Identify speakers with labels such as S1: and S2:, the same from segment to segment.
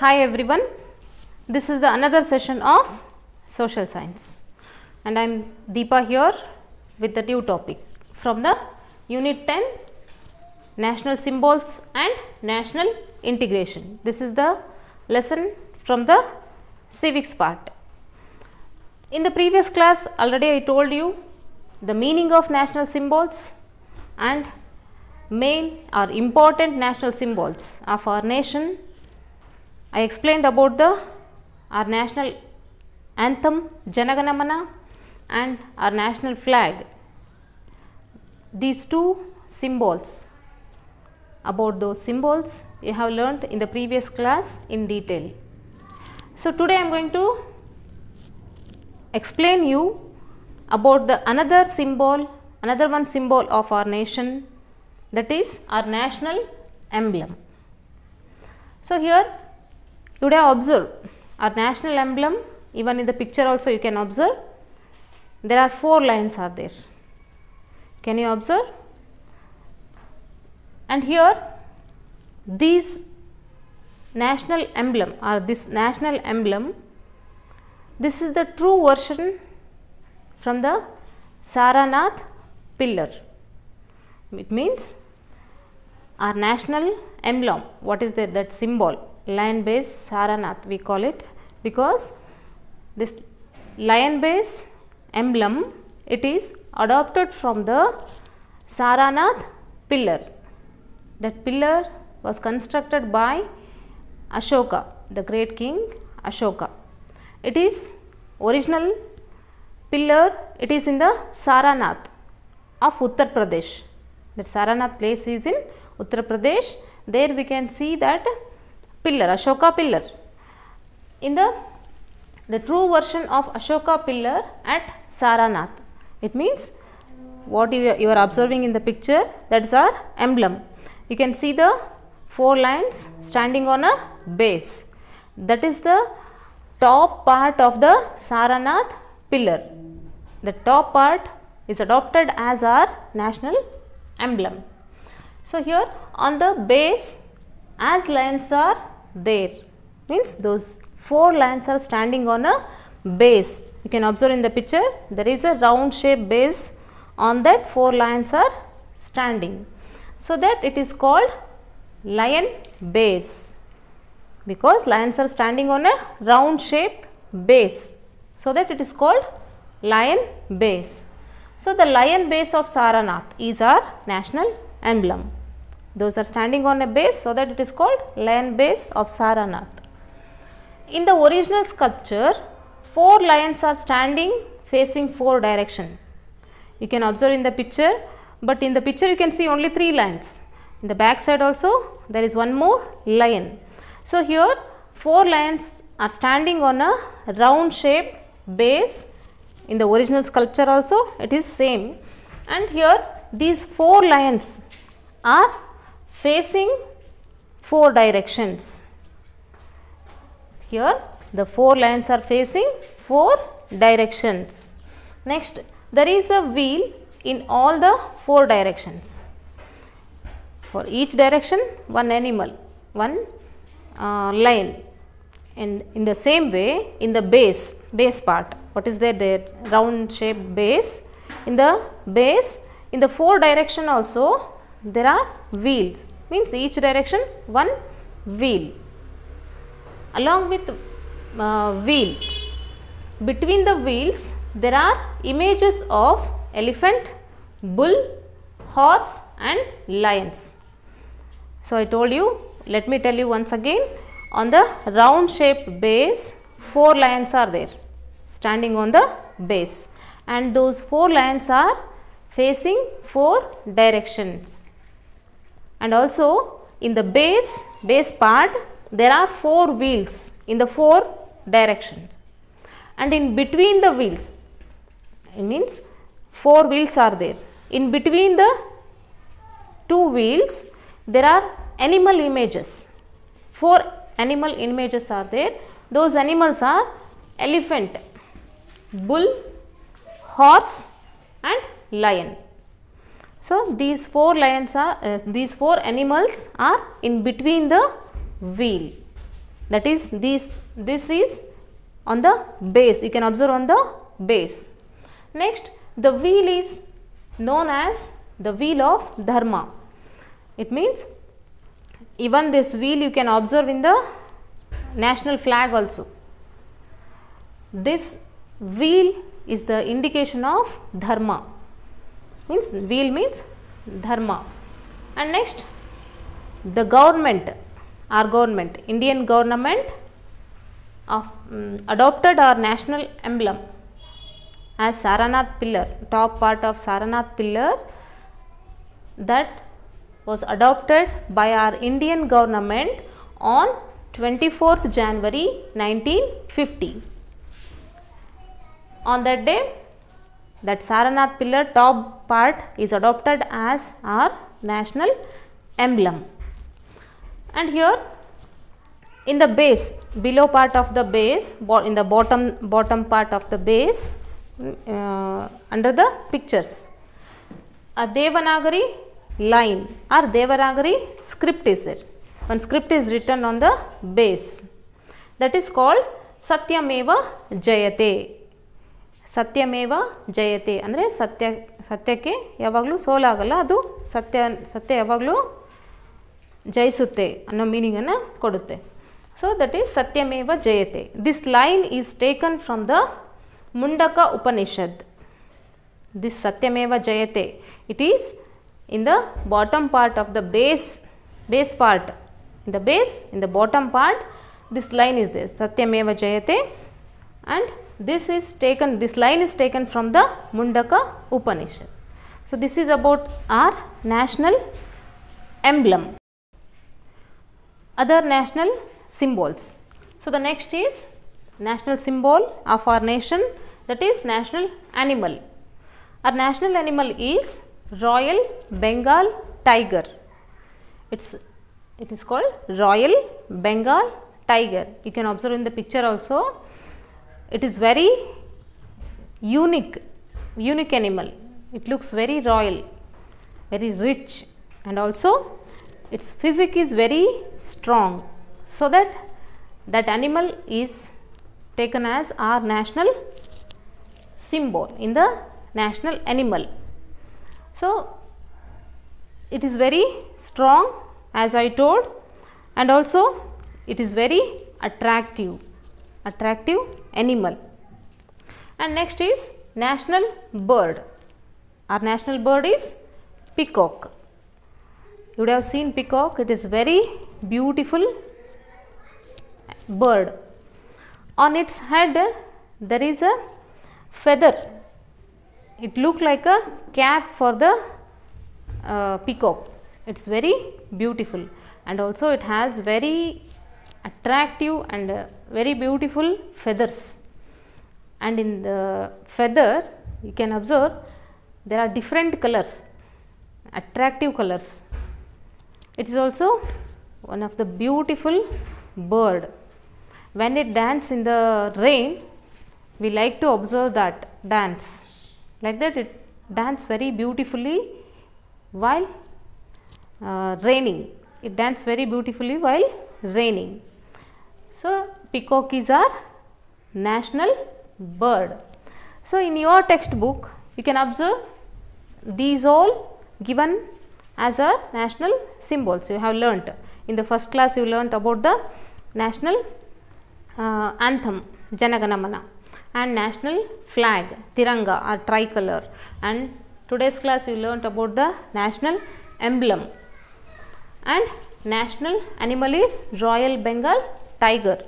S1: Hi everyone, this is the another session of social science and I am Deepa here with the new topic from the unit 10 national symbols and national integration. This is the lesson from the civics part. In the previous class already I told you the meaning of national symbols and main or important national symbols of our nation. I explained about our national anthem Jana Gana Mana and our national flag. These two symbols, about those symbols you have learnt in the previous class in detail. So today I am going to explain you about the another one symbol of our nation, that is our national emblem. So here you would have observed our national emblem, even in the picture also you can observe there are 4 lines are there. Can you observe? And here this national emblem or this national emblem, this is the true version from the Saranath pillar. It means our national emblem, what is that symbol? Lion base Saranath we call it, because this lion base emblem, it is adopted from the Saranath pillar. That pillar was constructed by Ashoka, the great king Ashoka. It is original pillar, it is in the Saranath of Uttar Pradesh. That Saranath place is in Uttar Pradesh. There we can see that pillar, Ashoka pillar. In the true version of Ashoka pillar at Saranath. It means what you are observing in the picture, that is our emblem. You can see the 4 lines standing on a base. That is the top part of the Saranath pillar. The top part is adopted as our national emblem. So here on the base, as lions are there, means those 4 lions are standing on a base. You can observe in the picture there is a round shaped base, on that 4 lions are standing. So that it is called lion base, because lions are standing on a round shaped base. So that it is called lion base. So the lion base of Saranath is our national emblem. Those are standing on a base, so that it is called lion base of Saranath. In the original sculpture, 4 lions are standing facing 4 direction. You can observe in the picture, but in the picture you can see only 3 lions. In the back side also there is one more lion. So here 4 lions are standing on a round shaped base. In the original sculpture also it is same, and here these 4 lions are facing 4 directions. Here the 4 lions are facing 4 directions. Next, there is a wheel in all the 4 directions. For each direction one animal, one lion. And in the same way, in the base part, what is there? Round shaped base. In the base, in the 4 direction also there are wheels, means each direction one wheel. Along with wheel, between the wheels there are images of elephant, bull, horse and lions. So I told you, let me tell you once again, on the round shaped base 4 lions are there standing on the base, and those 4 lions are facing 4 directions. And also in the base part there are 4 wheels in the 4 directions, and in between the wheels, it means 4 wheels are there. In between the 2 wheels there are animal images. 4 animal images are there. Those animals are elephant, bull, horse and lion. So these 4 lions are these 4 animals are in between the wheel. that is this is on the base, you can observe on the base. Next, the wheel is known as the wheel of dharma. It means even this wheel you can observe in the national flag also. This wheel is the indication of dharma, means wheel means dharma. And next, the government, our government, Indian government of adopted our national emblem as Saranath pillar, top part of Saranath pillar, that was adopted by our Indian government on 24th January 1950. On that day, that Saranath pillar top part is adopted as our national emblem. And here in the base, below part of the base, in the bottom part of the base, under the pictures, a Devanagari line or Devanagari script is there. One script is written on the base, that is called Satyameva Jayate. Satyameva Jayate ಅಂದರೆ ಸತ್ಯಕ್ಕೆ ಯಾವಾಗಲೂ ಸೋಲಾಗಲ್ಲ, ಅದು ಸತ್ಯ ಯಾವಾಗಲೂ ಜಯಿಸುತ್ತೆ ಅನ್ನೋ ಮೀನಿಂಗನ್ನು ಕೊಡುತ್ತೆ. So that is Satyameva Jayate. This line is taken from the Mundaka Upanishad. This Satyameva Jayate, it is in the bottom part of the base part, in the base, in the bottom part, this line is there, Satyameva Jayate, and this line is taken from the Mundaka Upanishad. So this is about our national emblem. Other national symbols. So the next is national symbol of our nation, that is national animal. Our national animal is Royal Bengal tiger. It is called Royal Bengal tiger. You can observe in the picture also. It is very unique animal. It looks very royal, very rich, and also its physique is very strong. So that animal is taken as our national symbol in the national animal. So it is very strong, as I told, and also it is very attractive animal. And next is national bird. Our national bird is peacock. You would have seen peacock. It is very beautiful bird. On its head there is a feather. It looks like a cap for the peacock. It's very beautiful, and also it has very attractive and very beautiful feathers. And in the feather you can observe there are different colors, attractive colors. It is also one of the beautiful bird. When it dances in the rain, we like to observe that dance. Like that, it dances very beautifully while raining. It dances very beautifully while raining. So peacock is our national bird. So in your textbook you can observe these all given as a national symbols. You have learnt in the first class, you learnt about the national anthem Jana Gana Mana, and national flag Tiranga or tricolor, and today's class you learnt about the national emblem. And national animal is Royal Bengal tiger.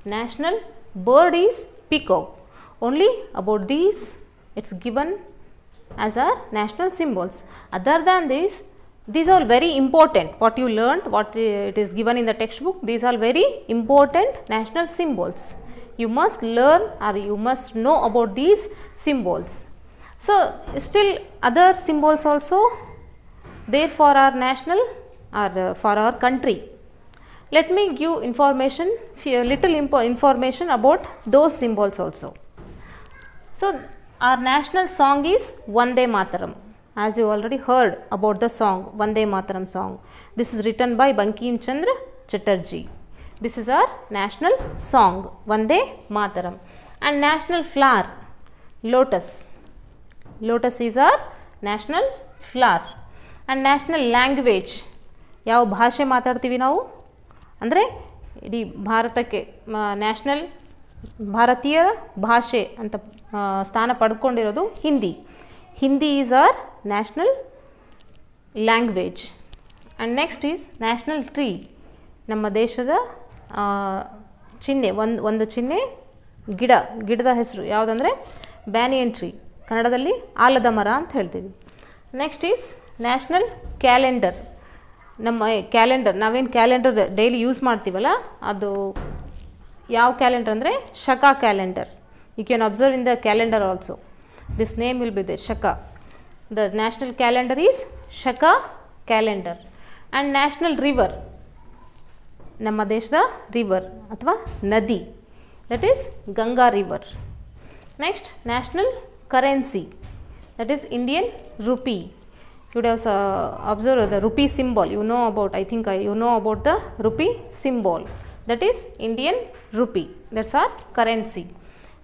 S1: National bird is peacock. Only about these it's given as our national symbols. Other than this, these are very important. What you learnt, what it is given in the textbook, these are very important national symbols. You must learn or you must know about these symbols. So still other symbols also there for our national or for our country. Let me give information, little information about those symbols also. So our national song is Vande Mataram. As you already heard about the song, Vande Mataram song. This is written by Bankim Chandra Chatterjee. This is our national song, Vande Mataram. And national flower, lotus. Lotus is our national flower. And national language, ಯಾವ ಭಾಷೆ ಮಾತಾಡ್ತೀವಿ ನಾವು ಅಂದರೆ ಇಡೀ ಭಾರತಕ್ಕೆ national ಭಾರತೀಯ ಭಾಷೆ ಅಂತ ಸ್ಥಾನ ಪಡ್ಕೊಂಡಿರೋದು Hindi. Hindi is our national language. And next is national tree. ನಮ್ಮ ದೇಶದ ಚಿಹ್ನೆ, ಒಂದು ಚಿಹ್ನೆ ಗಿಡದ ಹೆಸರು ಯಾವುದಂದರೆ ಬ್ಯಾನಿಯನ್ ಟ್ರೀ, ಕನ್ನಡದಲ್ಲಿ ಆಲದ ಮರ ಅಂತ ಹೇಳ್ತೀವಿ. Next is national calendar. ನಮ್ಮ ಕ್ಯಾಲೆಂಡರ್, ನಾವೇನು ಕ್ಯಾಲೆಂಡರ್ ಡೈಲಿ ಯೂಸ್ ಮಾಡ್ತೀವಲ್ಲ ಅದು ಯಾವ ಕ್ಯಾಲೆಂಡರ್ ಅಂದರೆ Shaka calendar. You can observe in the calendar also, this name will be the Shaka. The national calendar is Shaka calendar. And national river, ನಮ್ಮ ದೇಶದ ರಿವರ್ ಅಥವಾ ನದಿ, that is Ganga river. Next national currency, that is Indian rupee. You would have observed the rupee symbol. You know about, I think you know about the rupee symbol. That is Indian rupee. That's our currency.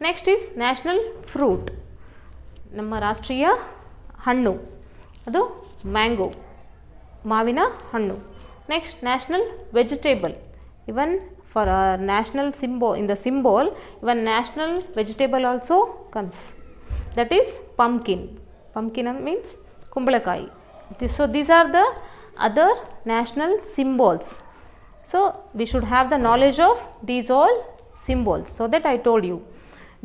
S1: Next is national fruit. ನಮ್ಮ ರಾಷ್ಟ್ರೀಯ ಹಣ್ಣು ಅದು mango, ಮಾವಿನ ಹಣ್ಣು. Next national vegetable. Even for national symbol, in the symbol even national vegetable also comes. That is pumpkin. Pumpkin means ಕುಂಬಳಕಾಯಿ. So these are the other national symbols. So we should have the knowledge of these all symbols. So that I told you,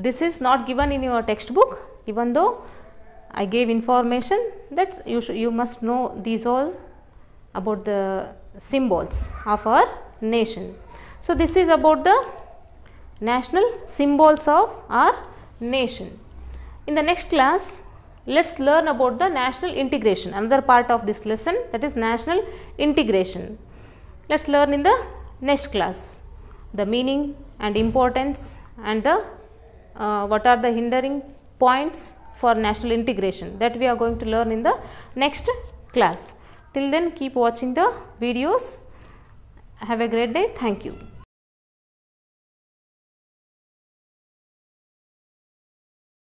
S1: this is not given in your textbook, even though I gave information that you must know these all about the symbols of our nation. So this is about the national symbols of our nation. In the next class, let's learn about the national integration, another part of this lesson, that is national integration. Let's learn in the next class the meaning and importance and the what are the hindering points for national integration, that we are going to learn in the next class. Till then, keep watching the videos. Have a great day. Thank you.